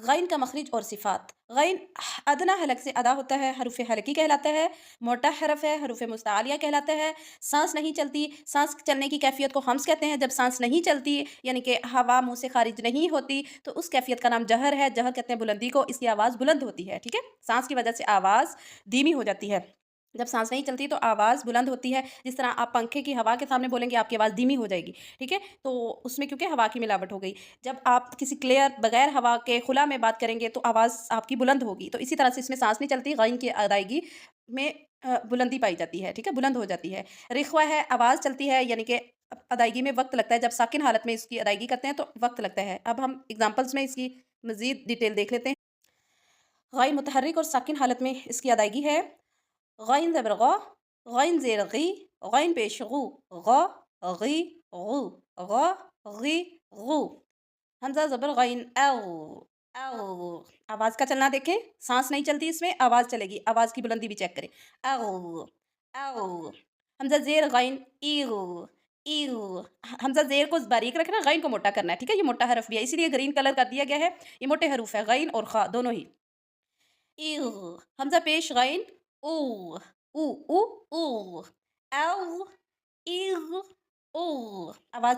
غین کا مخرج اور صفات۔ غین ادنیٰ حلق سے ادا ہوتا ہے، حروف حلقی کہلاتا ہے، موٹا حرف ہے، حروف مستعلیہ کہلاتا ہے، سانس نہیں چلتی، سانس چلنے کی کیفیت کو ہمس کہتے ہیں، جب سانس نہیں چلتی یعنی کہ ہوا منہ سے خارج نہیں ہوتی تو اس کیفیت کا نام جہر ہے، جہر کہتے ہیں بلندی کو، اس کی آواز بلند ہوتی ہے، ٹھیک ہے؟ سانس کی وجہ سے آواز دھیمی ہو جاتی ہے، جب سانس نہیں چلتی تو آواز بلند ہوتی ہے، جس طرح آپ پنکھے کی ہوا کے سامنے بولیں گے آپ کی آواز دھیمی ہو جائے گی، ٹھیک ہے؟ تو اس میں کیونکہ ہوا کی ملاوٹ ہو گئی، جب آپ کسی کلیئر بغیر ہوا کے خلا میں بات کریں گے تو آواز آپ کی بلند ہوگی، تو اسی طرح سے اس میں سانس نہیں چلتی، غین کی ادائیگی میں بلندی پائی جاتی ہے، ٹھیک ہے؟ بلند ہو جاتی ہے۔ رخوہ ہے، آواز چلتی ہے یعنی کہ ادائیگی میں وقت لگتا ہے، جب ساکن حالت میں اس کی ادائیگی کرتے ہیں تو وقت لگتا ہے۔ اب ہم اگزامپلس میں اس کی مزید ڈیٹیل دیکھ لیتے ہیں۔ غین متحرک اور ساکن حالت میں اس کی ادائیگی ہے غین زبر غ، غین زیر غی، غین پیش غو، غ، غی، غو، غ، غی، غو، حمزہ زبر غین او، او، آواز کا چلنا دیکھیں، سانس نہیں چلتی اس میں، آواز چلے گی، آواز کی بلندی بھی چیک کریں، او، او، حمزہ زیر غین ایغو، ایغو، حمزہ زیر کو باریک رکھنا، غین کو موٹا کرنا ہے، ٹھیک ہے؟ یہ موٹا حرف بھی ہے، اسی لیے گرین کلر کر دیا گیا ہے، یہ موٹے حروف ہے، غین اور خا دونوں ہی۔ ایغ، حمزہ پیش غین او، او، او، او، او، ایغ، او، آواز